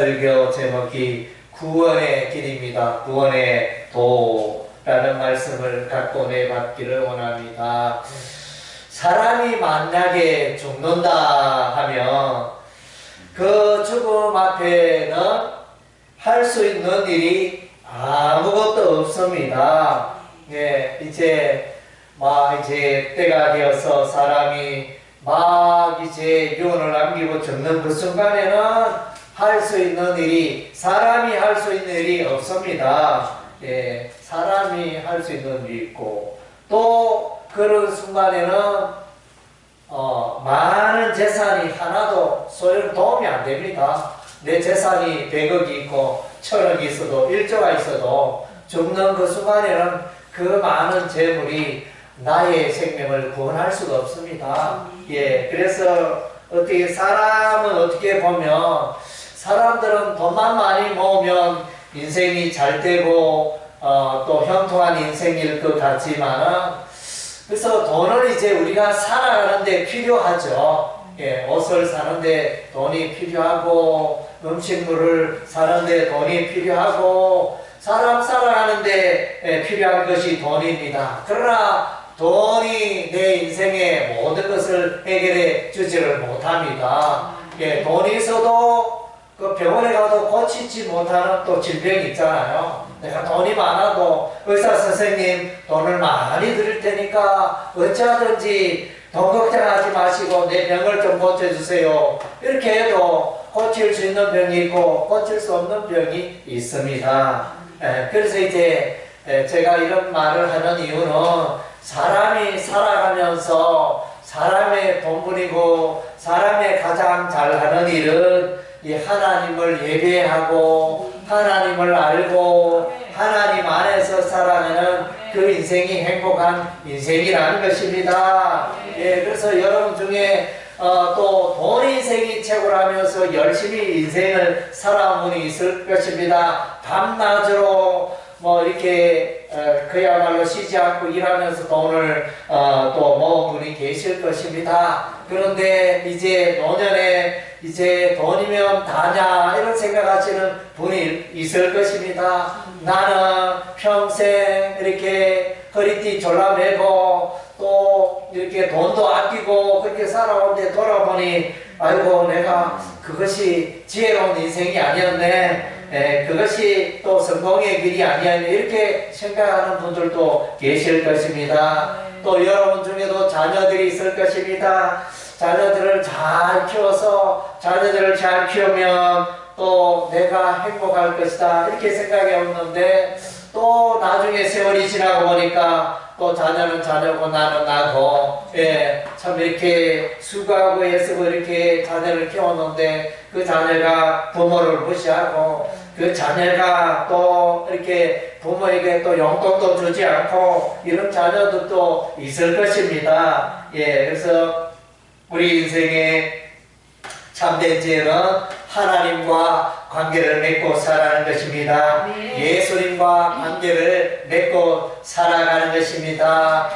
설교 제목이 구원의 길입니다. 구원의 도라는 말씀을 갖고 내받기를 원합니다. 사람이 만약에 죽는다 하면 그 죽음 앞에는 할 수 있는 일이 아무것도 없습니다. 예, 이제 때가 되어서 사람이 이제 유언을 남기고 죽는 그 순간에는 할 수 있는 일이, 사람이 할 수 있는 일이 없습니다. 예, 사람이 할 수 있는 일이 있고, 또 그런 순간에는 많은 재산이 하나도 도움이 안 됩니다. 내 재산이 100억이 있고 1000억이 있어도 1조가 있어도 죽는 그 순간에는 그 많은 재물이 나의 생명을 구원할 수가 없습니다. 예, 그래서 사람은 어떻게 보면, 사람들은 돈만 많이 모으면 인생이 잘 되고 또 형통한 인생일 것 같지만은, 그래서 돈을 이제 우리가 살아가는데 필요하죠. 예, 옷을 사는데 돈이 필요하고, 음식물을 사는데 돈이 필요하고, 사람 살아가는데 필요한 것이 돈입니다. 그러나 돈이 내 인생의 모든 것을 해결해 주지를 못합니다. 예, 돈이 있어도 그 병원에 가도 고치지 못하는 또 질병이 있잖아요. 내가 돈이 많아도 의사 선생님 돈을 많이 드릴 테니까 어찌하든지 돈 걱정하지 마시고 내 병을 좀 고쳐주세요. 이렇게 해도 고칠 수 있는 병이 있고 고칠 수 없는 병이 있습니다. 그래서 이제 제가 이런 말을 하는 이유는, 사람이 살아가면서 사람의 본분이고 사람의 가장 잘하는 일은 이 하나님을 예배하고 하나님을 알고 하나님 안에서 살아가는 그 인생이 행복한 인생이라는 것입니다. 예, 그래서 여러분 중에 또 돈 인생이 최고라면서 열심히 인생을 살아온 분이 있을 것입니다. 밤낮으로 이렇게 그야말로 쉬지 않고 일하면서 돈을 또 모은 분이 계실 것입니다. 그런데 이제 노년에 이제 돈이면 다냐 이런 생각하시는 분이 있을 것입니다. 나는 평생 이렇게 허리띠 졸라매고 또 이렇게 돈도 아끼고 그렇게 살아오는데 돌아보니, 아이고 내가 그것이 지혜로운 인생이 아니었네, 그것이 또 성공의 길이 아니었네, 이렇게 생각하는 분들도 계실 것입니다. 또 여러분 중에도 자녀들이 있을 것입니다. 자녀들을 잘 키워서 자녀들을 잘 키우면 또 내가 행복할 것이다 이렇게 생각해 오는데, 또 나중에 세월이 지나고 보니까 또 자녀는 자녀고 나는 나고, 예, 참 이렇게 수고하고 애쓰고 이렇게 자녀를 키웠는데 그 자녀가 부모를 무시하고, 그 자녀가 또 이렇게 부모에게 또 용돈도 주지 않고 이런 자녀들도 있을 것입니다. 예, 그래서 우리 인생의 참된 지혜는 하나님과 관계를 맺고 살아가는 것입니다. 예수님과 관계를 맺고 살아가는 것입니다.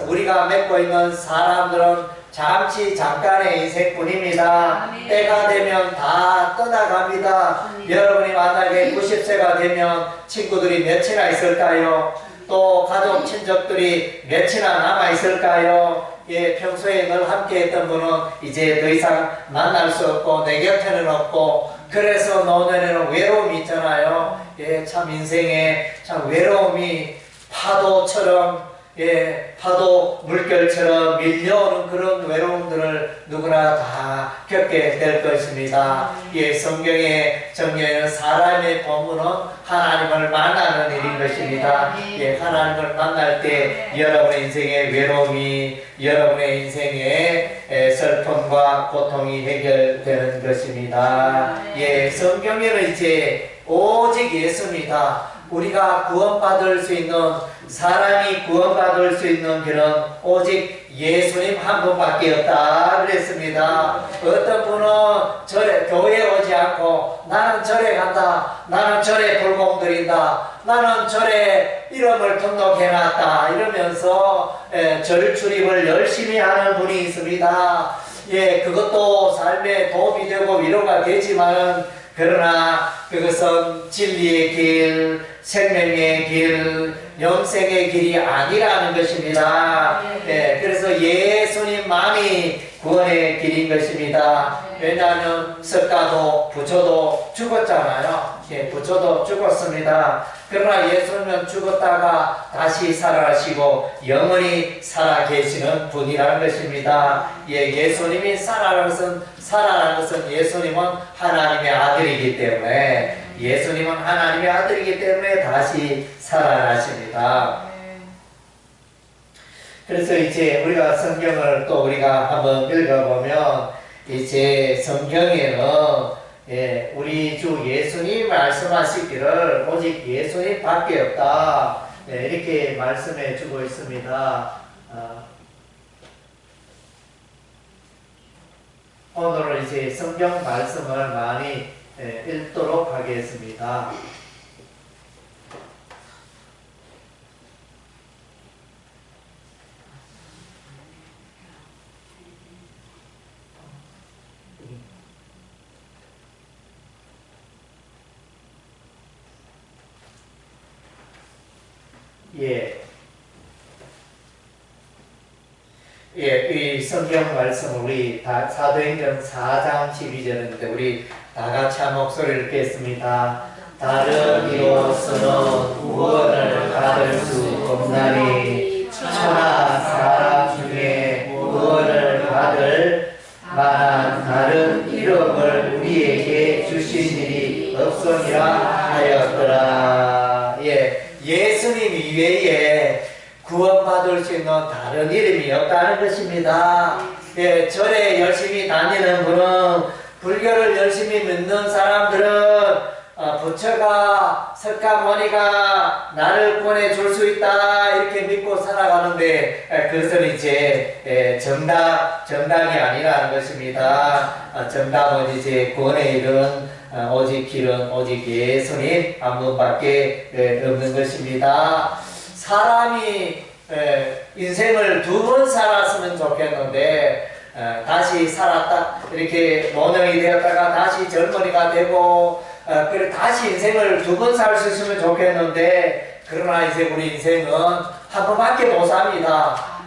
우리가 맺고 있는 사람들은 잠깐의 인생뿐입니다. 때가 되면 다 떠나갑니다. 여러분이 만약에 90세가 되면 친구들이 몇이나 있을까요? 또 가족 친척들이 몇이나 남아 있을까요? 예, 평소에 늘 함께 했던 분은 이제 더 이상 만날 수 없고 내 곁에는 없고, 그래서 노년에는 외로움이 있잖아요. 예, 참 인생에 참 외로움이 파도처럼, 예, 파도 물결처럼 밀려오는 그런 외로움들을 누구나 다 겪게 될 것입니다. 예, 성경의 정리에는 사람의 본분은 하나님을 만나는 일인 것입니다. 예, 하나님을 만날 때 여러분의 인생의 외로움이, 여러분의 인생의 슬픔과 고통이 해결되는 것입니다. 예, 성경에는 이제 오직 예수입니다. 우리가 구원받을 수 있는, 사람이 구원받을 수 있는 길은 오직 예수님 한 분밖에 없다 그랬습니다. 어떤 분은 교회에 오지 않고 나는 절에 간다, 나는 절에 불공 드린다, 나는 절에 이름을 등록해놨다 이러면서 절 출입을 열심히 하는 분이 있습니다. 예, 그것도 삶에 도움이 되고 위로가 되지만 그러나 그것은 진리의 길, 생명의 길, 영생의 길이 아니라는 것입니다. 네, 그래서 예수님만이 구원의 길인 것입니다. 왜냐하면 석가도 부처도 죽었잖아요. 예, 부처도 죽었습니다. 그러나 예수님은 죽었다가 다시 살아나시고 영원히 살아계시는 분이라는 것입니다. 예, 예수님이 살아나는 것은 예수님은 하나님의 아들이기 때문에 예수님은 하나님의 아들이기 때문에 다시 살아나십니다. 그래서 이제 우리가 성경을 또 우리가 한번 읽어보면 이제 성경에는 예, 우리 주 예수님 말씀하시기를 오직 예수님 밖에 없다. 네, 이렇게 말씀해 주고 있습니다. 오늘은 이제 성경 말씀을 많이 읽도록 하겠습니다. 이 성경 말씀 우리 사도행전 4장 12절인데 우리 다 같이 한 목소리를 읽겠습니다. 다른 이로서는 구원을 받을 수 없나니 천하 사람 중에 구원을 받을 만한 다른 이름을 우리에게 주신 일이 없으니라 하였더라. 예수님 이외에 구원받을 수 있는 다른 이름이 없다는 것입니다. 예, 절에 열심히 다니는 분은, 불교를 열심히 믿는 사람들은 부처가, 석가모니가 나를 구원해줄 수 있다 이렇게 믿고 살아가는데 그것은 이제 정답이 아니라는 것입니다. 정답은 이제 구원에 이른 오직 길은 오직 예수님 한 분밖에 없는 것입니다. 사람이 인생을 2번 살았으면 좋겠는데 다시 살았다 이렇게 노년이 되었다가 다시 젊은이가 되고 그래 다시 인생을 2번 살 수 있으면 좋겠는데 그러나 이제 우리 인생은 한 번밖에 못 삽니다.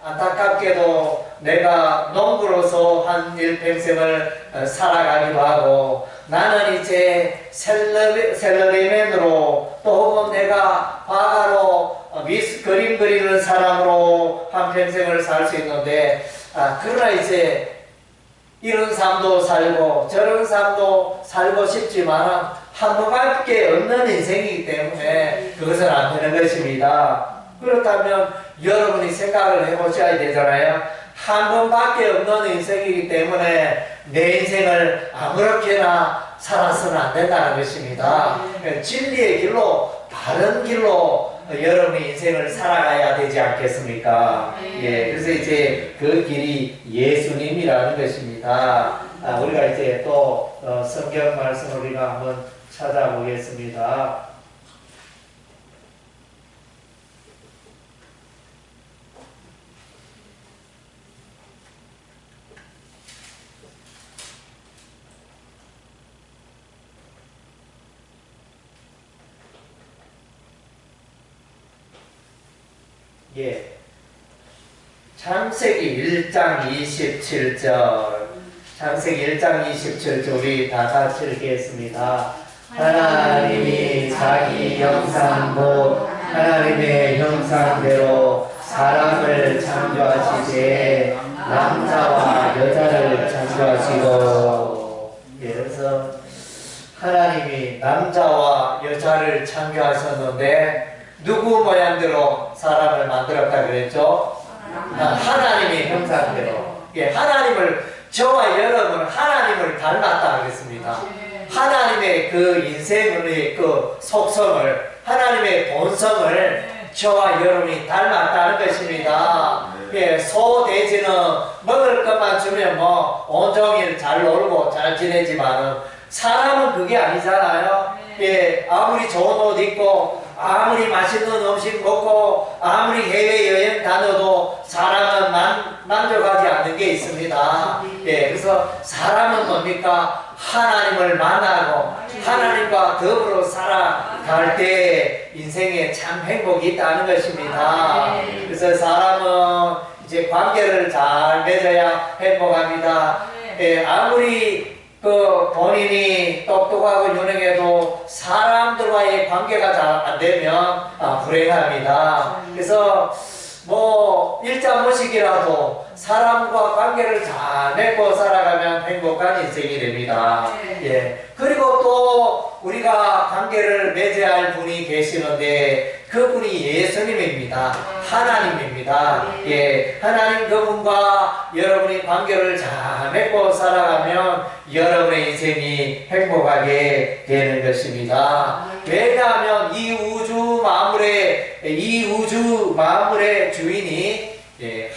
안타깝게도 내가 농부로서 한 일평생을 살아가기도 하고 나는 이제 셀러리맨으로 또 혹은 내가 화가로 그림 그리는 사람으로 한평생을 살 수 있는데 그러나 이제 이런 삶도 살고 저런 삶도 살고 싶지만 한 번밖에 없는 인생이기 때문에 그것은 안 되는 것입니다. 그렇다면 여러분이 생각을 해보셔야 되잖아요. 한 번밖에 없는 인생이기 때문에 내 인생을 아무렇게나 살아서는 안 된다는 것입니다. 진리의 길로, 바른 길로 여러분의 인생을 살아가야 되지 않겠습니까? 예, 그래서 이제 그 길이 예수님이라는 것입니다. 우리가 이제 또 성경 말씀을 우리가 한번 찾아보겠습니다. 예. 창세기 1장 27절. 창세기 1장 27절 우리 다 같이 읽겠습니다. 하나님이 자기 형상 곧 하나님의 형상대로 사람을 창조하시되 남자와 여자를 창조하시고. 예, 그래서 하나님이 남자와 여자를 창조하셨는데 누구 모양대로 사람을 만들었다 그랬죠? 하나님의 형상대로. 예, 저와 여러분은 하나님을 닮았다 그랬습니다. 하나님의 그 인생의 그 속성을, 하나님의 본성을 저와 여러분이 닮았다는 것입니다. 예, 소, 돼지는 먹을 것만 주면 뭐 온종일 잘 놀고 잘 지내지만은 사람은 그게 아니잖아요. 예, 아무리 좋은 옷 입고 아무리 맛있는 음식 먹고 아무리 해외여행 다녀도 사람은 만족하지 않는 게 있습니다. 예, 그래서 사람은 뭡니까? 하나님을 만나고 하나님과 더불어 살아갈 때 인생에 참 행복이 있다는 것입니다. 그래서 사람은 이제 관계를 잘 맺어야 행복합니다. 아무리 본인이 똑똑하고 유능해도 사람들과의 관계가 잘 안 되면 불행합니다. 그래서 일자무식이라도 사람과 관계를 잘 맺고 살아가면 행복한 인생이 됩니다. 그리고 또 우리가 관계를 맺어야 할 분이 계시는데 그분이 예수님입니다. 하나님입니다. 하나님 그분과 여러분이 관계를 잘 맺고 살아가면 여러분의 인생이 행복하게 되는 것입니다. 왜냐하면 이 우주 만물의 주인이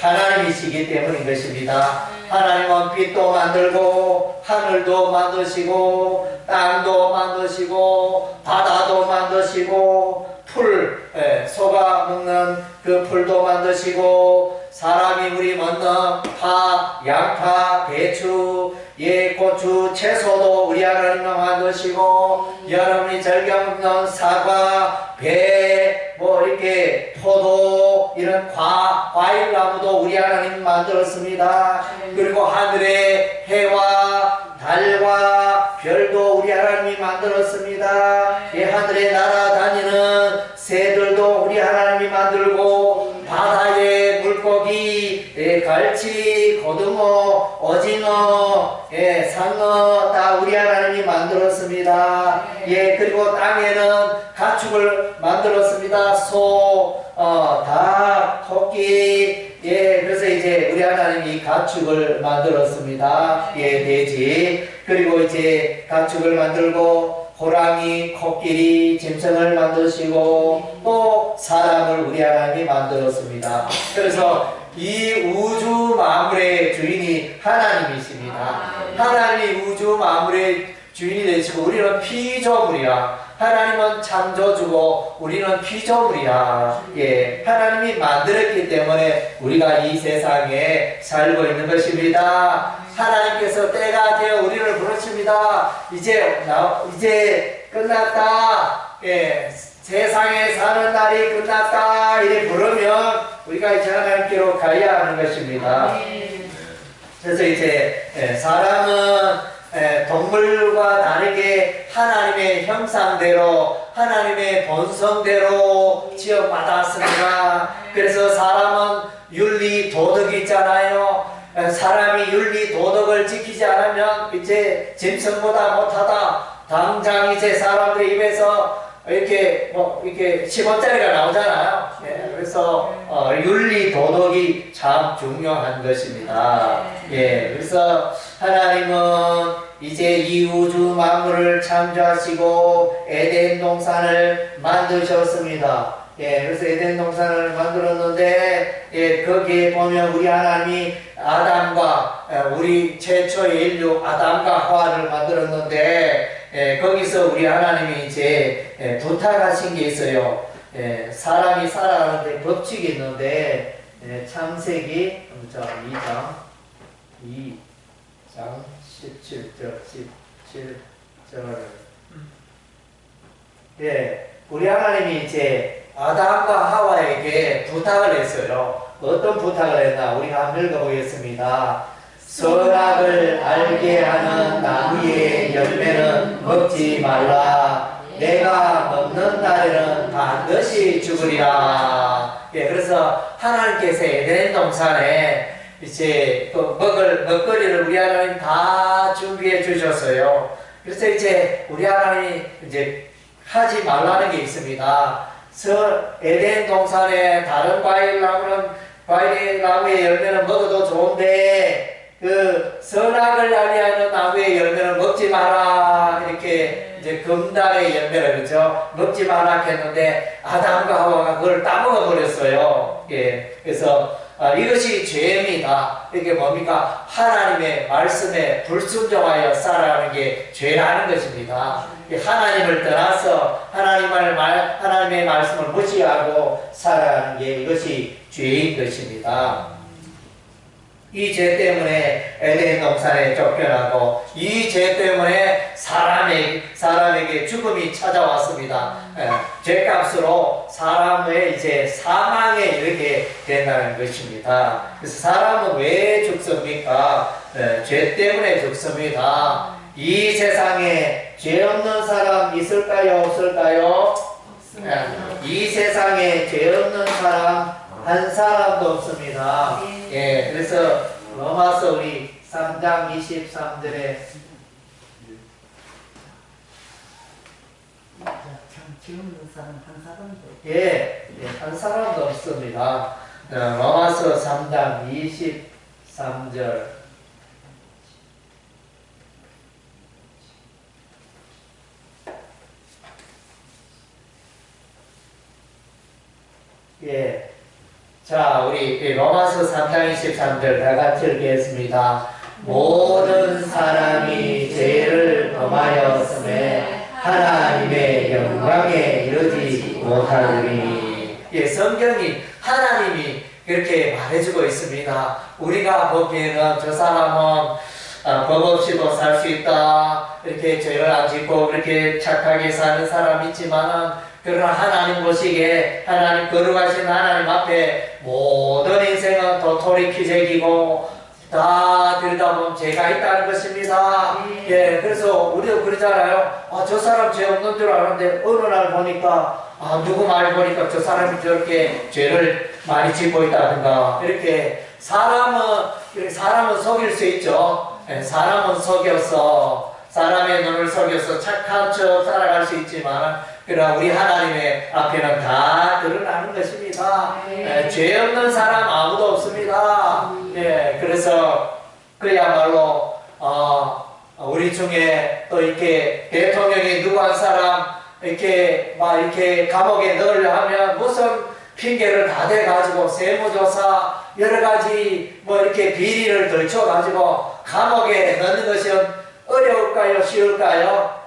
하나님이시기 때문인 것입니다. 하나님은 빛도 만들고 하늘도 만드시고 땅도 만드시고 바다도 만드시고 소가 먹는 그 풀도 만드시고 사람이 우리 먹는 파, 양파, 배추, 고추, 채소도 우리 하나님은 만드시고 여러분이 즐겨 먹는 사과, 배, 이렇게 포도 이런 과일나무도 우리 하나님 만들었습니다. 그리고 하늘의 해와 달과 별도 우리 하나님이 만들었습니다. 하늘에 날아다니는 새들도 우리 하나님이 만들고 바다의 물고기, 갈치, 고등어, 오징어, 상어 다 우리 하나님이 만들었습니다. 그리고 땅에는 가축을 만들었습니다. 소, 닭, 토끼, 그래서 이제 우리 하나님이 가축을 만들었습니다. 돼지. 그리고 이제 가축을 만들고 호랑이, 코끼리, 짐승을 만드시고 또 사람을 우리 하나님이 만들었습니다. 그래서 이 우주 만물의 주인이 하나님이십니다. 하나님이 우주 만물의 주인이 되시고 우리는 피조물이야. 하나님은 창조주고 우리는 피조물이야. 하나님이 만들었기 때문에 우리가 이 세상에 살고 있는 것입니다. 하나님께서 때가 되어 우리를 부르십니다. 이제 끝났다. 세상에 사는 날이 끝났다. 이렇게 부르면 우리가 이제 하나님께로 가야 하는 것입니다. 그래서 이제 사람은 동물과 다르게 하나님의 형상대로 하나님의 본성대로 지어받았습니다. 그래서 사람은 윤리 도덕이 있잖아요. 사람이 윤리 도덕을 지키지 않으면 이제 짐승보다 못하다. 당장 이제 사람들 입에서 이렇게 10원짜리가 나오잖아요. 그래서 윤리 도덕이 참 중요한 것입니다. 그래서 하나님은 이제 이 우주 만물을 창조하시고 에덴 동산을 만드셨습니다. 그래서 에덴 동산을 만들었는데 거기에 보면 우리 하나님이 아담과 우리 최초의 인류 아담과 하와를 만들었는데 거기서 우리 하나님이 이제 부탁하신 게 있어요. 사람이 살아가는데 법칙이 있는데 창세기 2장 17절 우리 하나님이 이제 아담과 하와에게 부탁을 했어요. 어떤 부탁을 했나 우리가 한번 읽어보겠습니다. 선악을 알게 하는 나무의 열매는 먹지 말라. 내가 먹는 날에는 반드시 죽으리라. 그래서 하나님께서 에덴 동산에 이제 먹거리를 우리 하나님 다 준비해 주셨어요. 그래서 이제 우리 하나님이 이제 하지 말라는 게 있습니다. 에덴 동산에 다른 과일 나무의 열매는 먹어도 좋은데 그 선악을 알게 하는 나무의 열매는 먹지 마라. 이렇게 이제 금단의 열매를 그렇죠? 먹지 마라 했는데 아담과 하와가 그걸 따먹어 버렸어요. 그래서 이것이 죄입니다. 이게 뭡니까? 하나님의 말씀에 불순종하여 살아가는 게 죄라는 것입니다. 하나님을 떠나서 하나님의 말씀을 무시하고 살아가는 게 이것이 죄인 것입니다. 이 죄 때문에 에덴 동산에 쫓겨나고 이 죄 때문에 사람에게 죽음이 찾아왔습니다. 죄값으로 사람의 이제 사망에 이르게 된다는 것입니다. 그래서 사람은 왜 죽습니까? 죄 때문에 죽습니다. 이 세상에 죄 없는 사람 있을까요? 없을까요? 이 세상에 죄 없는 사람 한 사람도 없습니다. 예, 그래서 로마서 우리 3장 23절에 죄 없는 사람 한 사람도 한 사람도 없습니다. 로마서 3장 23절 자, 우리 로마서 3장 23절 다 같이 읽겠습니다. 모든 사람이 죄를 범하였음에 하나님의 영광에 이르지 못하리니. 성경이 하나님이 그렇게 말해주고 있습니다. 우리가 보기에는 저 사람은 법 없이도 살 수 있다, 이렇게 죄를 안 짓고 그렇게 착하게 사는 사람이 있지만은, 그러나 하나님 보시기에 하나님 거룩하신 하나님 앞에 모든 인생은 도토리 키재기고 다 들여다보면 죄가 있다는 것입니다. 그래서 우리도 그러잖아요. 저 사람 죄 없는 줄 알았는데 어느 날 보니까 누구 말 보니까 저 사람이 저렇게 죄를 많이 짓고 있다든가, 이렇게 사람은 속일 수 있죠. 사람은 속여서 사람의 눈을 속여서 착한 척 살아갈 수 있지만, 그러나 우리 하나님의 앞에는 다 드러나는 것입니다. 죄 없는 사람 아무도 없습니다. 그래서 그야말로 우리 중에 또 이렇게 대통령이 누구 한 사람 이렇게 감옥에 넣으려 하면 무슨 핑계를 다 대가지고 세무조사 여러 가지 이렇게 비리를 걸쳐가지고 감옥에 넣는 것이 어려울까요? 쉬울까요?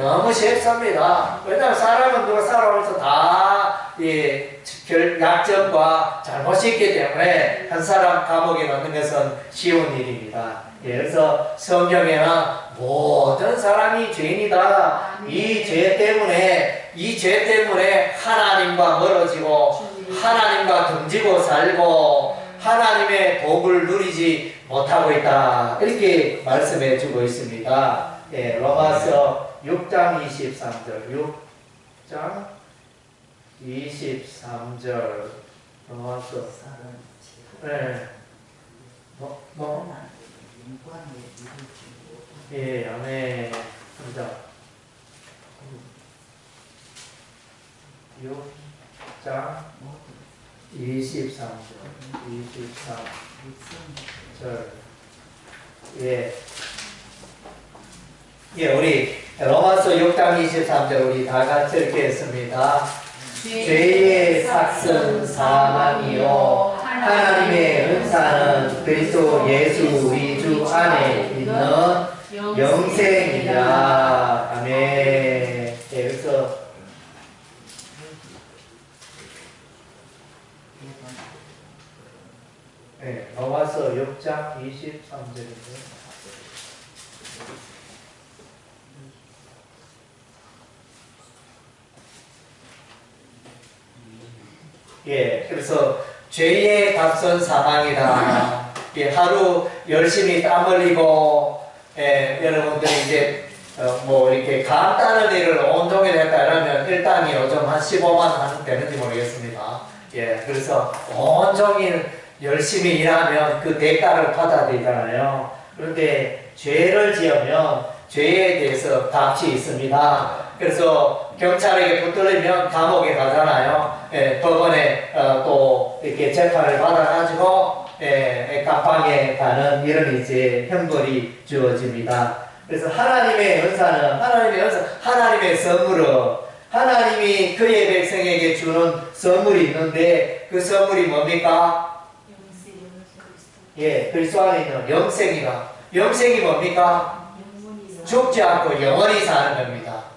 너무 쉽습니다. 왜냐하면 사람은 누가 살아오면서 다 약점과 잘못이 있기 때문에 한 사람 감옥에 넣는 것은 쉬운 일입니다. 그래서 성경에는 모든 사람이 죄인이다. 이 죄 때문에 하나님과 멀어지고 하나님과 등지고 살고 하나님의 복을 누리지 못하고 있다. 이렇게 말씀해 주고 있습니다. 로마서 6장 23절 6장 23절 로마서 아멘. 6장 23절 우리 로마서 6장 23절 우리 다 같이 읽겠습니다. 죄의 삭은 사망이요 하나님의 은사는 그리스도 예수 우리 주 안에 있는 영생이라. 아멘. 그래서 로마서 6장 23절인데 그래서 죄의 값은 사망이다. 하루 열심히 땀 흘리고 여러분들이 이제 이렇게 간단한 일을 온종일 했다면 일당이 요즘 한 15만 원 되는지 모르겠습니다. 그래서 온종일 열심히 일하면 그 대가를 받아야 되잖아요. 그런데 죄를 지으면 죄에 대해서 값이 있습니다. 그래서 경찰에게 붙들리면 감옥에 가잖아요. 법원에 또 이렇게 재판을 받아가지고 감방에 가는 이런 이제 형벌이 주어집니다. 그래서 하나님의 은사는 하나님의 선물로 하나님이 그의 백성에게 주는 선물이 있는데 그 선물이 뭡니까? 그리스도 안에 있는 영생이다. 영생이 뭡니까? 죽지 않고 영원히 사는 겁니다.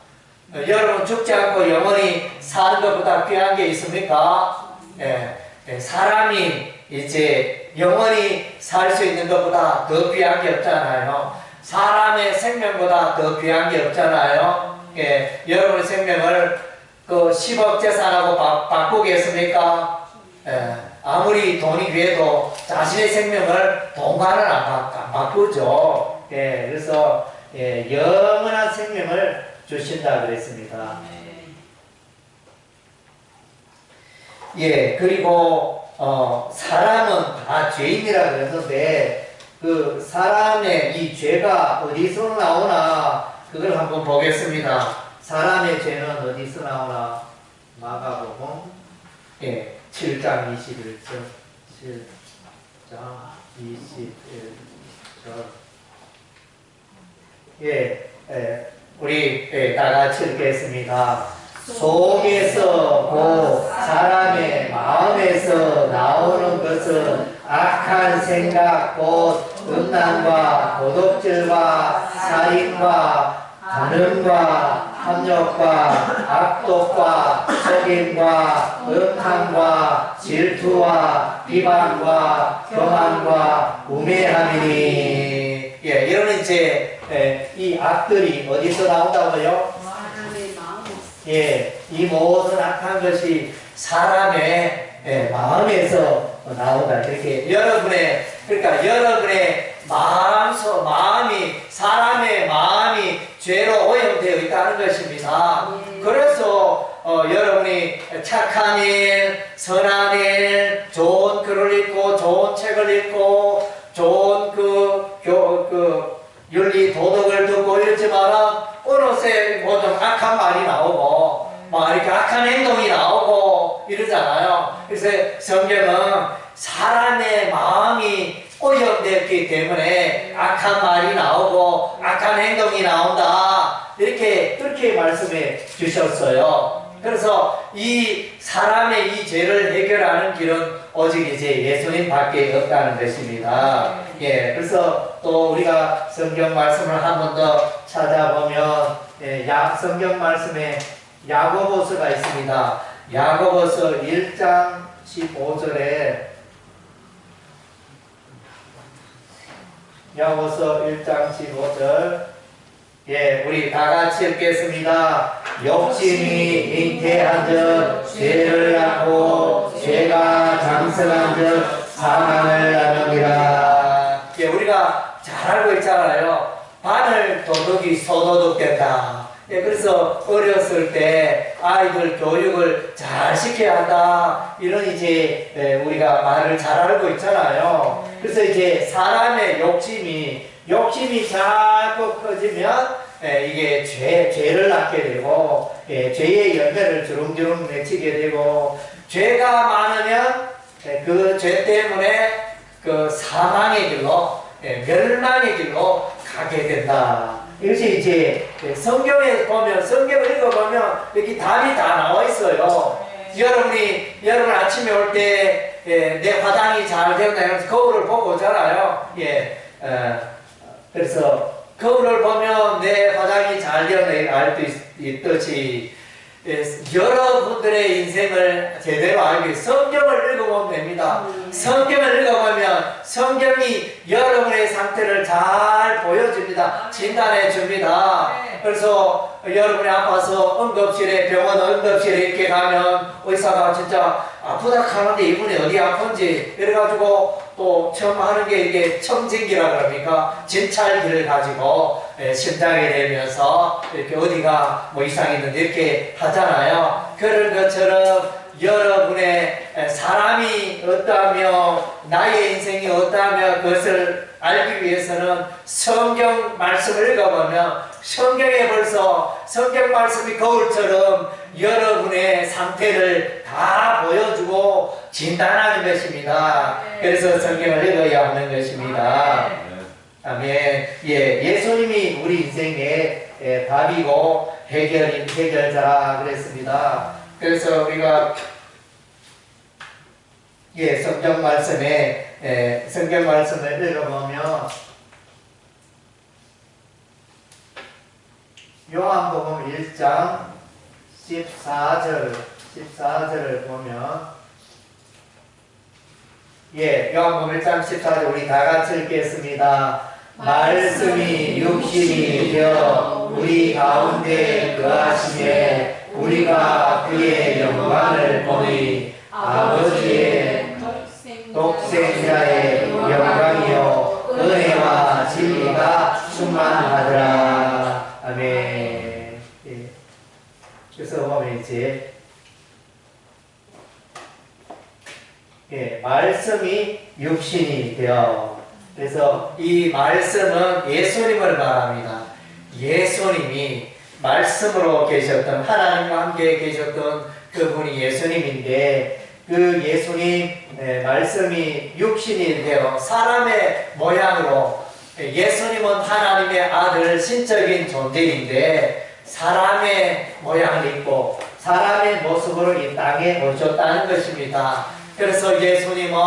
여러분 죽지 않고 영원히 사는 것보다 귀한 게 있습니까? 사람이 이제 영원히 살 수 있는 것보다 더 귀한 게 없잖아요. 사람의 생명보다 더 귀한 게 없잖아요. 여러분의 생명을 그 10억 재산하고 바꾸겠습니까? 아무리 돈이 귀해도 자신의 생명을 돈과는 안 바꾸죠. 그래서 영원한 생명을 주신다 그랬습니다. 그리고 사람은 다 죄인이라 그랬는데 그 사람의 이 죄가 어디서 나오나 그걸 한번 보겠습니다. 사람의 죄는 어디서 나오나 마가복음 7장 21절 7장 21절 우리 다 같이 읽겠습니다. 속에서 곧 사람의 마음에서 나오는 것은 악한 생각 곧 음란과 도둑질과 살인과 간음과 탐욕과 악독과 속임과 음탕과 질투와 비방과 교만과 우매함이니. 이런 이제 이 악들이 어디서 나온다고요? 이 모든 악한 것이 사람의 마음에서 나온다. 이렇게 그러니까 여러분의 마음이 사람의 마음이 죄로 오염되어 있다는 것입니다. 그래서 여러분이 착한 일, 선한 일, 좋은 글을 읽고 좋은 책을 읽고 좋은 윤리 도덕을 듣고 이러지만 어느새 모든 악한 말이 나오고 막 이렇게 악한 행동이 나오고 이러잖아요. 그래서 성경은 사람의 마음이 오염되었기 때문에 악한 말이 나오고 악한 행동이 나온다. 그렇게 말씀해 주셨어요. 그래서 이 사람의 이 죄를 해결하는 길은 오직 이제 예수님밖에 없다는 것입니다. 그래서 또 우리가 성경 말씀을 한 번 더 찾아보면 성경 말씀에 야고보서가 있습니다. 야고보서 1장 15절에 야고보서 1장 15절 우리 다 같이 읽겠습니다. 욕심이 잉태한 적 죄를 낳고 죄가 장성한 적 사망을 낳느니라. 우리가 잘 알고 있잖아요. 바늘 도둑이 소도둑 된다. 그래서 어렸을 때 아이들 교육을 잘 시켜야 한다. 이런 이제 우리가 말을 잘 알고 있잖아요. 그래서 이제 사람의 욕심이 자꾸 커지면 이게 죄를 낳게 되고 죄의 열매를 주렁주렁 맺히게 되고 죄가 많으면 그 죄 때문에 그 사망의 길로 멸망의 길로 가게 된다. 이것이 이제 성경을 읽어보면 이렇게 답이 다 나와 있어요. 여러분 아침에 올 때 내 화장이 잘 되었나 해서 거울을 보고 오잖아요. 그래서 거울을 보면 내 화장이 잘 되었나 알 수 있듯이 여러분들의 인생을 제대로 알기 위해 성경을 읽어보면 됩니다. 성경을 읽어보면 성경이 여러분의 상태를 잘 보여줍니다. 진단해 줍니다. 그래서 여러분이 아파서 병원 응급실에 이렇게 가면 의사가 진짜 아프다 하는데 이분이 어디 아픈지 이래가지고 또 처음 하는 게 이게 청진기라 그럽니까? 진찰기를 가지고 심장에 대면서 이렇게 어디가 뭐 이상이 있는데 이렇게 하잖아요. 그런 것처럼 여러분의 사람이 어떠하며 나의 인생이 어떠하며 그것을 알기 위해서는 성경 말씀을 읽어보면 성경에 벌써 성경 말씀이 거울처럼 여러분의 상태를 다 보여주고 진단하는 것입니다. 그래서 성경을 읽어야 하는 것입니다. 아멘. 예수님이 우리 인생의 답이고 해결자 그랬습니다. 그래서 우리가 성경 말씀을 읽어보면 요한복음 1장 14절을 보면 예, 요한복음 1장 14절 우리 다 같이 읽겠습니다. 말씀이 육신이 되어 우리 가운데 거하시매 우리가 그의 영광을 보니 아버지의 독생자의 영광이요 은혜와 진리가 충만하더라. 아멘. 예. 그래서 보면 이제 예, 말씀이 육신이 되어 그래서 이 말씀은 예수님을 말합니다. 예수님이 말씀으로 계셨던 하나님과 함께 계셨던 그분이 예수님인데 그 예수님 말씀이 육신이 되어 사람의 모양으로 예수님은 하나님의 아들 신적인 존재인데 사람의 모양을 입고 사람의 모습으로 이 땅에 오셨다는 것입니다. 그래서 예수님은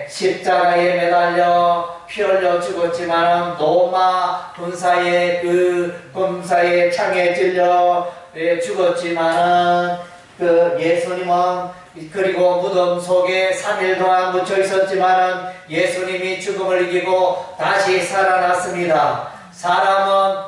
십자가에 매달려 피 흘려 죽었지만 로마 군사의 그 검사의 창에 찔려 죽었지만 그 예수님은 그리고 무덤 속에 3일 동안 묻혀 있었지만 예수님이 죽음을 이기고 다시 살아났습니다. 사람은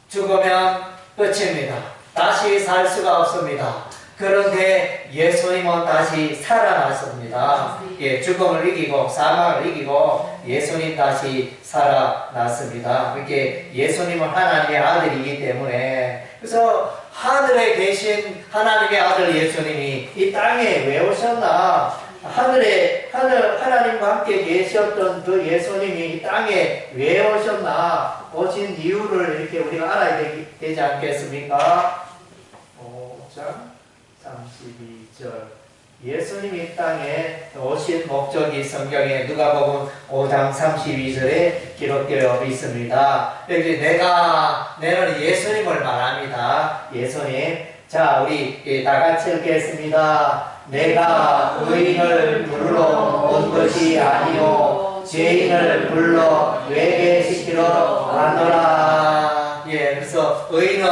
죽으면 끝입니다. 다시 살 수가 없습니다. 그런데 예수님은 다시 살아났습니다. 예, 죽음을 이기고 사망을 이기고 예수님 다시 살아났습니다. 그렇게 예수님은 하나님의 아들이기 때문에 그래서 하늘에 계신 하나님의 아들 예수님이 이 땅에 왜 오셨나? 하나님과 함께 계셨던 그 예수님이 이 땅에 왜 오셨나? 오신 이유를 이렇게 우리가 알아야 되지 않겠습니까? 5장 32절 예수님이 이 땅에 오신 목적이 성경에 누가복음 5장 32절에 기록되어 있습니다. 여기 내는 예수님을 말합니다. 예수님. 자, 우리 다 같이 읽겠습니다. 내가 의인을 불러 온 것이 아니요 죄인을 불러 회개시키러 왔노라. 예, 그래서 의인은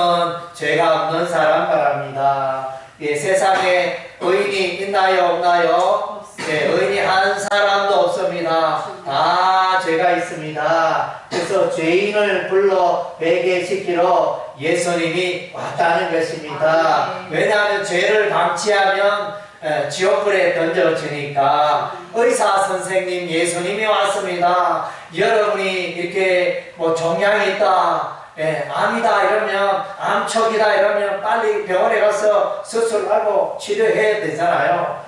죄가 없는 사람 말합니다. 예, 세상에 의인이 있나요, 없나요? 예, 의인이 한 사람도 없습니다. 다 죄가 있습니다. 그래서 죄인을 불러 회개시키러 예수님이 왔다는 것입니다. 왜냐하면 죄를 방치하면 지옥불에 던져지니까 의사 선생님 예수님이 왔습니다. 여러분이 이렇게 종양이 있다. 암이다 이러면 암초기다 이러면 빨리 병원에 가서 수술하고 치료해야 되잖아요.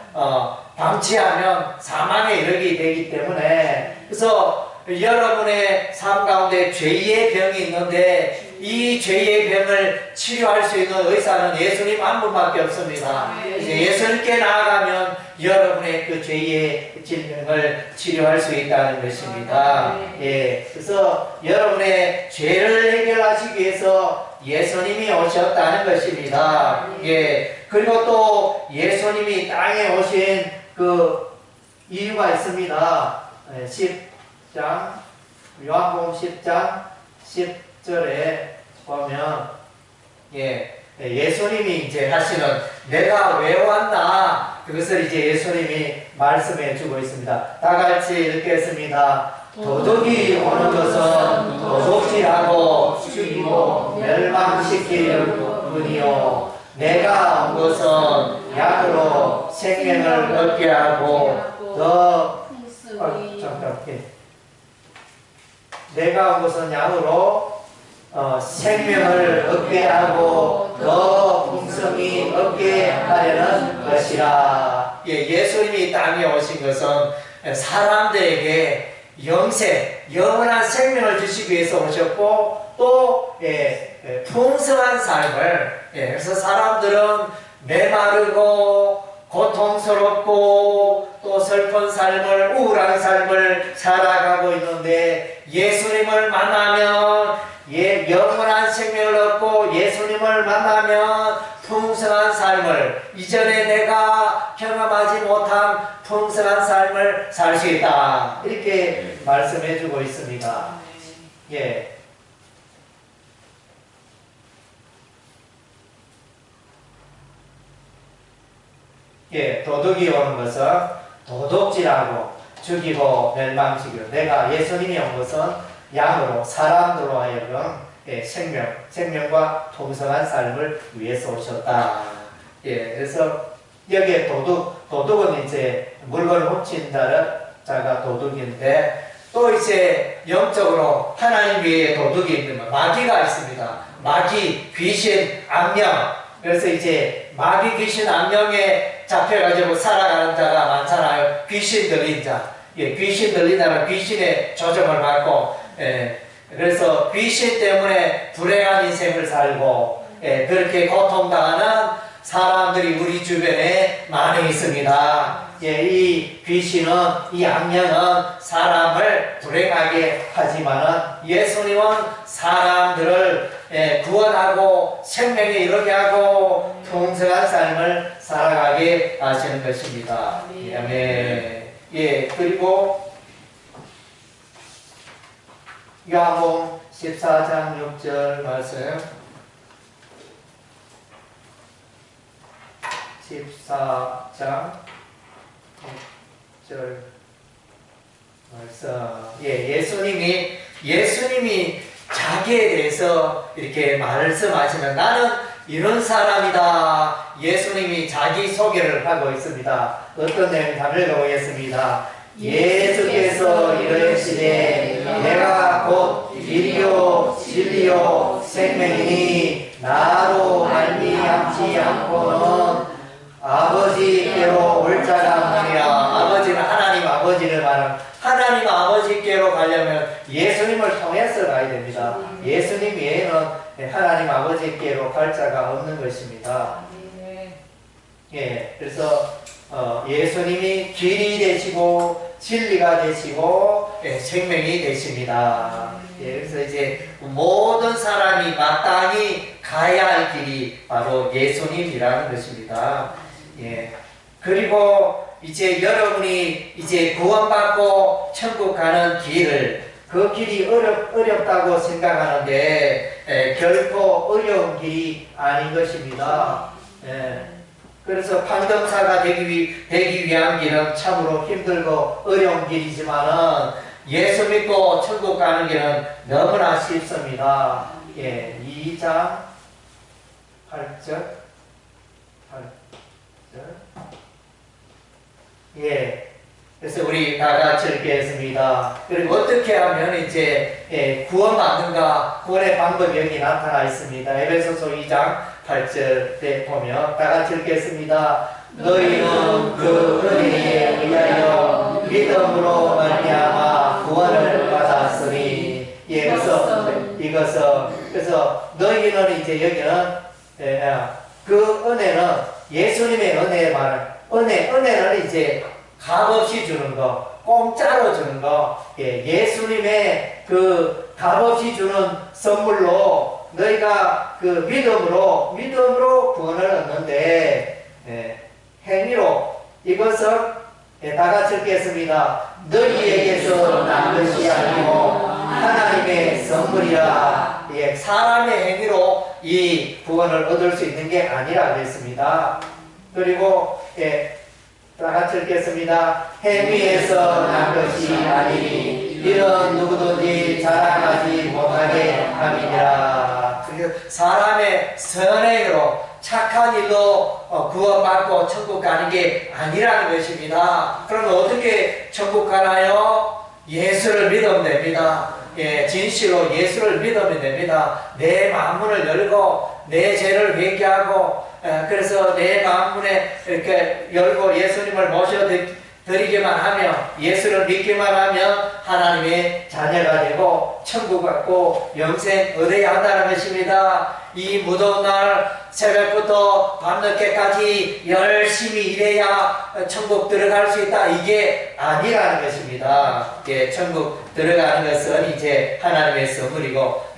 방치하면 사망에 이르게 되기 때문에 그래서 여러분의 삶 가운데 죄의 병이 있는데 이 죄의 병을 치료할 수 있는 의사는 예수님 한 분밖에 없습니다. 예수님께 나아가면 여러분의 그 죄의 질병을 치료할 수 있다는 것입니다. 예, 그래서 여러분의 죄를 해결하시기 위해서 예수님이 오셨다는 것입니다. 예, 그리고 또 예수님이 땅에 오신 그 이유가 있습니다. 10장 요한복음 10장 10절에 보면 예수님이 이제 하시는 내가 왜 왔나 그것을 이제 예수님이 말씀해 주고 있습니다. 다 같이 읽겠습니다. 도둑이 오는 것은 도둑질하고 죽이고 멸망시킬 뿐이요 내가 온 것은 약으로 생명을 얻게 하고 내가 온 것은 양으로 생명을 얻게 하고 더 풍성히 얻게 하려는 것이라. 예, 예수님이 땅에 오신 것은 사람들에게 영원한 생명을 주시기 위해서 오셨고 또 풍성한 삶을 그래서 사람들은 메마르고 고통스럽고 또 슬픈 삶을 우울한 삶을 살아가고 있는데 예수님을 만나면 영원한 생명을 얻고 예수님을 만나면 풍성한 삶을 이전에 내가 경험하지 못한 풍성한 삶을 살 수 있다 이렇게 말씀해 주고 있습니다. 예. 예, 도둑이 오는 것은 도둑질하고 죽이고 멸망시키고, 내가 예수님이 온 것은 양으로 사람들로 하여금 생명과 풍성한 삶을 위해서 오셨다. 그래서 여기에 도둑은 이제 물건을 훔친 자가 도둑인데, 또 이제 영적으로 하나님 외에 도둑이 있는 마귀가 있습니다. 마귀, 귀신, 악령. 그래서 이제 마귀, 귀신, 악령에 잡혀가지고 살아가는 자가 많잖아요. 귀신 들린 자. 귀신 들린 자는 귀신의 조정을 받고, 그래서 귀신 때문에 불행한 인생을 살고, 그렇게 고통당하는 사람들이 우리 주변에 많이 있습니다. 이 귀신은, 이 악령은 사람을 불행하게 하지만은 예수님은 사람들을 구원하고 생명에 이르게 하고 풍성한 삶을 살아가게 하시는 것입니다. 아멘. 그리고 요한복음 14장 6절 말씀. 14장 6절 말씀. 예수님이 자기에 대해서 이렇게 말씀하시면, 나는 이런 사람이다. 예수님이 자기 소개를 하고 있습니다. 어떤 내용인지 한번 읽어보겠습니다. 예수께서 이르시되 내가 곧 길이요 진리요 생명이니 나로 말미암지 않고는 아버지께로 올 자가 없느니라. 아버지는 하나님 아버지를 말하는, 하나님 아버지께로 가려면 예수님을 통해서 가야 됩니다. 예수님 외에는 하나님 아버지께로 갈 자가 없는 것입니다. 그래서 예수님이 길이 되시고 진리가 되시고 생명이 되십니다. 그래서 이제 모든 사람이 마땅히 가야 할 길이 바로 예수님이라는 것입니다. 그리고 이제 여러분이 이제 구원받고 천국 가는 그 길이 어렵다고 생각하는데 결코 어려운 길이 아닌 것입니다. 그래서 판정사가 되기 위한 길은 참으로 힘들고 어려운 길이지만은 예수 믿고 천국 가는 길은 너무나 쉽습니다. 2장 8절. 그래서 우리 다 같이 읽겠습니다. 그리고 어떻게 하면 이제 구원받는가, 구원의 방법이 여기 나타나 있습니다. 에베소서 2장 8절에 보면 다 같이 읽겠습니다. 너희는 그 은혜에 의하여 믿음으로 말미암아 구원을 받았으니. 그래서 너희는 이제 여기는 그 은혜는 예수님의 은혜의 말은 은혜는 이제 값없이 주는 거, 공짜로 주는 거, 예수님의 그 값없이 주는 선물로 너희가 그 믿음으로 구원을 얻는데, 행위로 이것은 다 같이 읽겠습니다. 너희에게서 난 것이 아니고 하나님의 선물이라. 사람의 행위로 이 구원을 얻을 수 있는 게 아니라 그랬습니다. 그리고 다 같이 읽겠습니다. 행위에서 난 것이 아니니 이런 누구든지 자랑하지 못하게 함이니라. 사람의 선행으로 착한 일로 구원받고 천국 가는 게 아니라는 것입니다. 그러면 어떻게 천국 가나요? 예수를 믿으면 됩니다. 진실로 예수를 믿으면 됩니다. 내 마음문을 열고 내 죄를 회개하고, 그래서 내 마음문에 이렇게 열고 예수님을 모셔드리기만 하면, 예수를 믿기만 하면 하나님의 자녀가 되고 천국 갖고 영생 얻어야 한다는 것입니다. 이 무더운 날 새벽부터 밤늦게까지 열심히 일해야 천국 들어갈 수 있다, 이게 아니라는 것입니다. 천국 들어가는 것은 이제 하나님의 선물이고,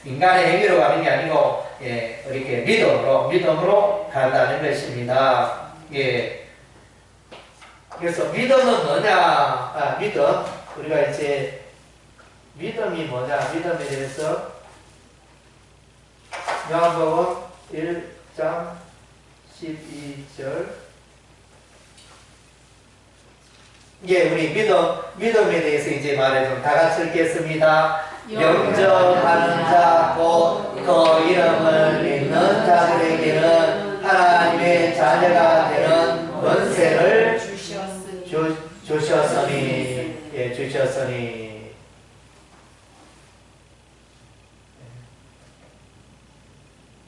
인간의 행위로 가는 게 아니고 이렇게 믿음으로 간다는 것입니다. 그래서 믿음은 뭐냐? 믿음, 우리가 이제 믿음이 뭐냐? 믿음에 대해서 요한복음 1장 12절 예, 우리 믿음에 대해서 이제 말해좀 다 같이 읽겠습니다. 영접하는 자, 곧 그 이름을 믿는 자들에게는 하나님의 자녀가 되는 권세를 주셨으니, 예, 주셨으니.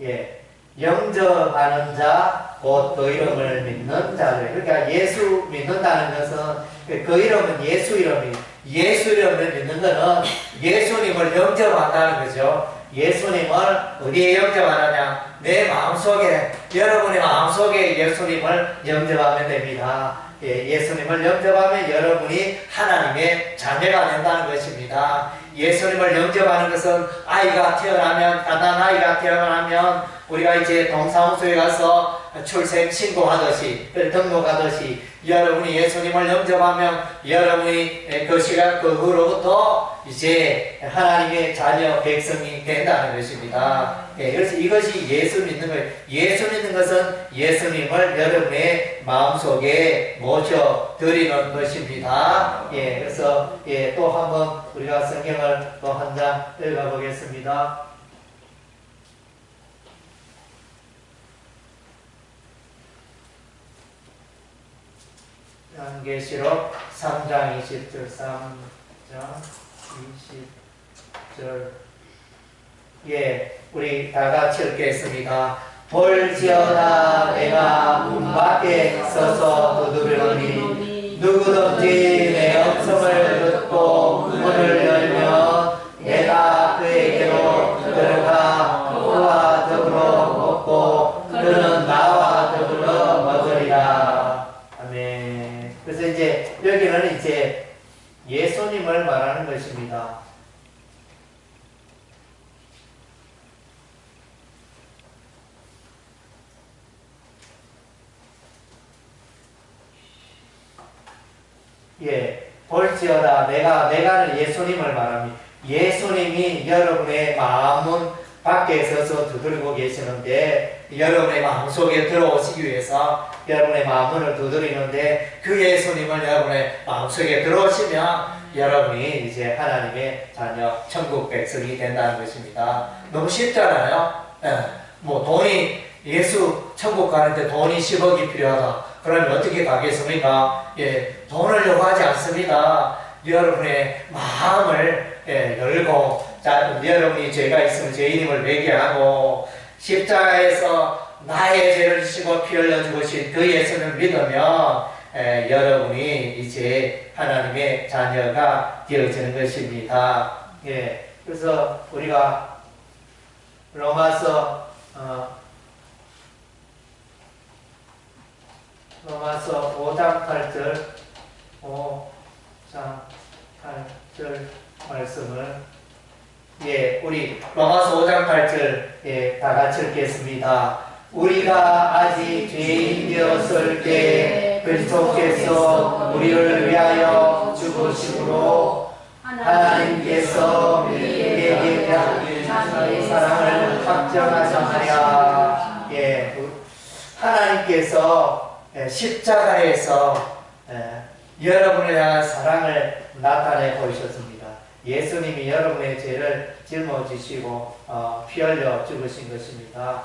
예, 영접하는 자, 곧 그 이름을 믿는 자들. 그러니까 예수 믿는다는 것은 그 이름은 예수 이름이, 예수 이름을 믿는 것은 예수님을 영접한다는 거죠. 예수님을 어디에 영접하느냐? 내 마음속에, 여러분의 마음속에 예수님을 영접하면 됩니다. 예, 예수님을 영접하면 여러분이 하나님의 자녀가 된다는 것입니다. 예수님을 영접하는 것은 아이가 태어나면, 갓난 아이가 태어나면 우리가 이제 동사무소에 가서 출생 신고하듯이, 등록하듯이 여러분이 예수님을 영접하면 여러분이 그 시간, 그 후로부터 이제 하나님의 자녀 백성이 된다는 것입니다. 예, 그래서 이것이 예수 믿는 거예요. 예수 믿는 것은 예수님을 여러분의 마음속에 모셔드리는 것입니다. 예, 그래서 예, 또 한번 우리가 성경을 또 한 장 읽어보겠습니다. 요한계시록 3장 20절, 3장 20절. 예, 우리 다 같이 읽겠습니다. 볼지어다 내가 문 밖에 서서 두드리노니 누구든지 내 음성을 듣고 문을 열면 내가 그에게로 들어가 그와 더불어 먹고 그는 나와 더불어 먹으리라. 아멘. 그래서 이제 여기는 이제 예수님을 말하는 것입니다. 예, 볼지어다 내가는 예수님을 말합니다. 예수님이 여러분의 마음문 밖에 서서 두드리고 계시는데 여러분의 마음속에 들어오시기 위해서 여러분의 마음문을 두드리는데 그 예수님을 여러분의 마음속에 들어오시면 여러분이 이제 하나님의 자녀 천국 백성이 된다는 것입니다. 너무 쉽잖아요. 예, 뭐 돈이 예수 천국 가는데 돈이 10억이 필요하다. 그러면 어떻게 가겠습니까? 예, 돈을 요구하지 않습니다. 여러분의 마음을 열고, 자, 여러분이 죄가 있으면 죄인임을 회개하고 십자가에서 나의 죄를 지시고 피 흘려 죽으신 그 예수를 믿으면 여러분이 이제 하나님의 자녀가 되어지는 것입니다. 예, 그래서 우리가 로마서 5장 8절, 5장 8절 말씀을, 예, 우리 로마서 5장 8절, 예, 다 같이 읽겠습니다. 우리가 아직 죄인 되었을 때 그리스도께서 우리를 위하여 죽으심으로 하나님께서 우리에게 대한 사랑을 확정하셨느냐. 예, 하나님께서 십자가에서 여러분에 대한 사랑을 나타내 보이셨습니다. 예수님이 여러분의 죄를 짊어지시고 피 흘려 죽으신 것입니다.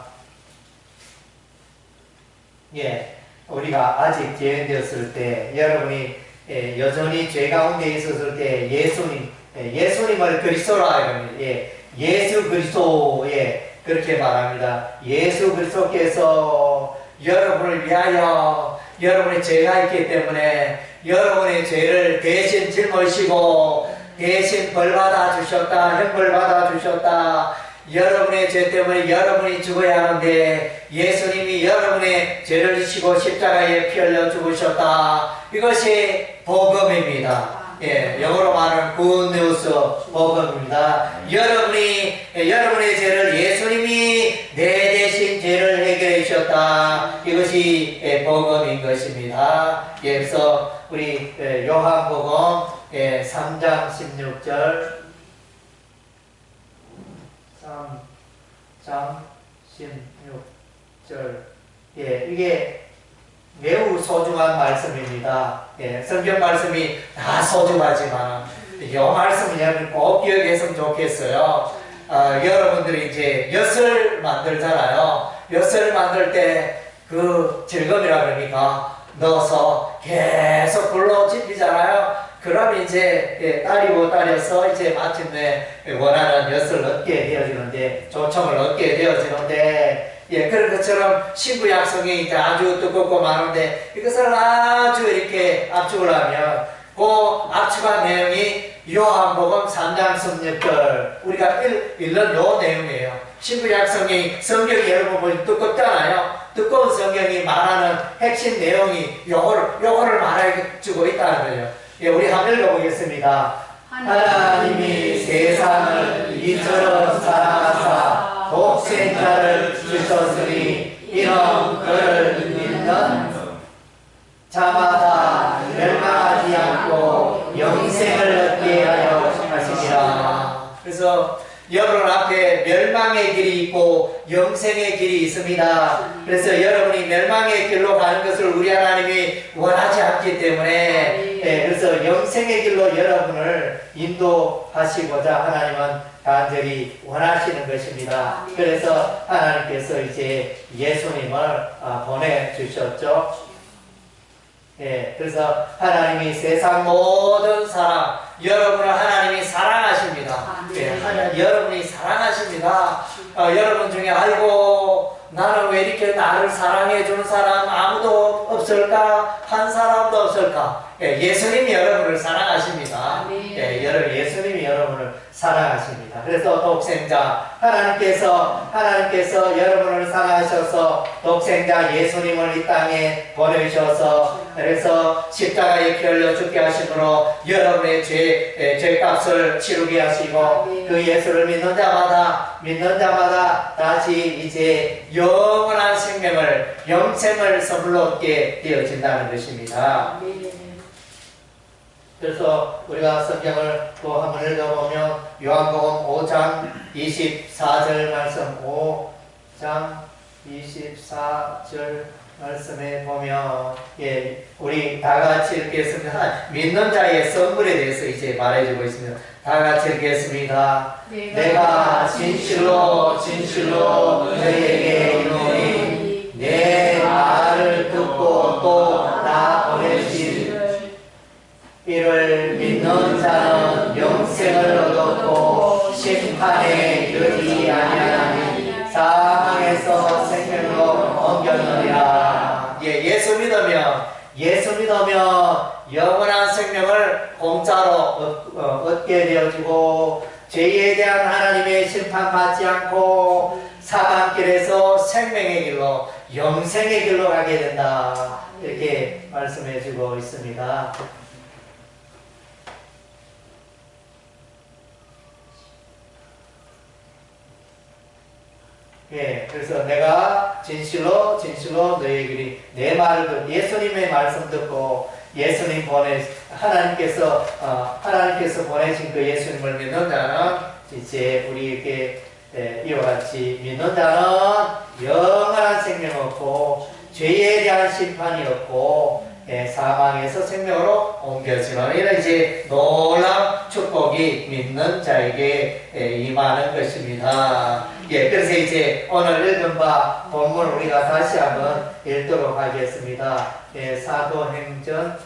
예, 우리가 아직 죄인 되었을 때 여러분이 여전히 죄 가운데 있었을 때 예수님을 그리스도라 이럽니다. 예, 예수 그리스도에 그렇게 말합니다. 예수 그리스도께서 여러분을 위하여 여러분의 죄가 있기 때문에 여러분의 죄를 대신 짊어지시고 대신 벌받아 주셨다. 형벌 받아 주셨다. 여러분의 죄 때문에 여러분이 죽어야 하는데 예수님이 여러분의 죄를 지시고 십자가에 피 흘려 죽으셨다. 이것이 복음입니다. 예, 영어로 말하는 good news 복음입니다. 여러분의 죄를 예수님이 내 대신 죄를 해결해 주셨다. 이것이 복음인 것입니다. 예, 그래서 우리 요한복음 3장 16절 3장 16절 예, 이게 매우 소중한 말씀입니다. 예, 성경 말씀이 다 소중하지만 이 말씀을 여러분 꼭 기억했으면 좋겠어요. 여러분들이 이제 엿을 만들잖아요. 엿을 만들 때 그 질금이라 그러니까 넣어서 계속 불로 지피잖아요. 그럼 이제 따려서 이제 마침내 원하는 엿을 얻게 되어지는데, 조청을 얻게 되어지는데, 그런 것처럼 신구 약성이 이제 아주 두껍고 많은데, 이것을 아주 이렇게 압축을 하면 그 압축한 내용이 요한복음 3장 16절, 우리가 읽는 요 내용이에요. 신구 약성이 성경이 여러분 보니 두껍잖아요. 두꺼운 성경이 말하는 핵심 내용이 요거를 말해주고 있다는 거예요. 우리 한번 읽어보겠습니다. 하나님이 세상을 이처럼 사랑하사 독생자를 주셨으니 이런 그를 믿는 자마다 멸망하지 않고 영생을 얻게 하여 하시니라. 그래서 여러분 앞에 멸망의 길이 있고 영생의 길이 있습니다. 그래서 여러분이 멸망의 길로 가는 것을 우리 하나님이 원하지 않기 때문에, 그래서 영생의 길로 여러분을 인도하시고자 하나님은 간절히 원하시는 것입니다. 그래서 하나님께서 이제 예수님을 보내주셨죠. 그래서 하나님이 세상 모든 사람, 여러분을 하나님이 사랑하십니다. 여러분이 사랑하십니다. 여러분 중에 아이고 나는 왜 이렇게 나를 사랑해 주는 사람 아무도 없을까? 한 사람도 없을까? 예수님이 여러분을 사랑하십니다. 예수님이 여러분을 사랑하십니다. 그래서 독생자 하나님께서 여러분을 사랑하셔서 독생자 예수님을 이 땅에 보내주셔서, 그래서 십자가에 피 흘려 죽게 하심으로 여러분의 죄값을 치르게 하시고, 그 예수를 믿는 자마다 다시 이제 영원한 생명을, 영생을 선물로 얻게 되어진다는 것입니다. 그래서 우리가 성경을 또 한번 읽어보면 요한복음 5장 24절 말씀, 5장 24절 말씀에 보면, 우리 다 같이 읽겠습니다. 믿는 자의 선물에 대해서 이제 말해주고 있습니다. 다 같이 읽겠습니다. 내가 진실로 너희에게 이르노니 내 말을 듣고 또 나 보내신 이를 믿는 자는 영생을 얻었고 심판에 이르지 아니하나니 사망에서 생명으로 옮겼느니라. 예수 믿으면 영원한 생명을 공짜로 얻게 되어지고, 죄에 대한 하나님의 심판 받지 않고 사망길에서 생명의 길로, 영생의 길로 가게 된다. 이렇게 말씀해 주고 있습니다. 그래서 내가 진실로 너희에게 내 말을 듣고, 예수님의 말씀 듣고 하나님께서 보내신 그 예수님을 믿는 자는 이제 우리에게 이와 같이 믿는 자는 영원한 생명 얻고 죄에 대한 심판이 없고 사망에서 생명으로 옮겨지는 이런 이제 놀라운 축복이 믿는 자에게 임하는 것입니다. 그래서 이제 오늘 읽은 바 본문 우리가 다시 한번 읽도록 하겠습니다. 사도행전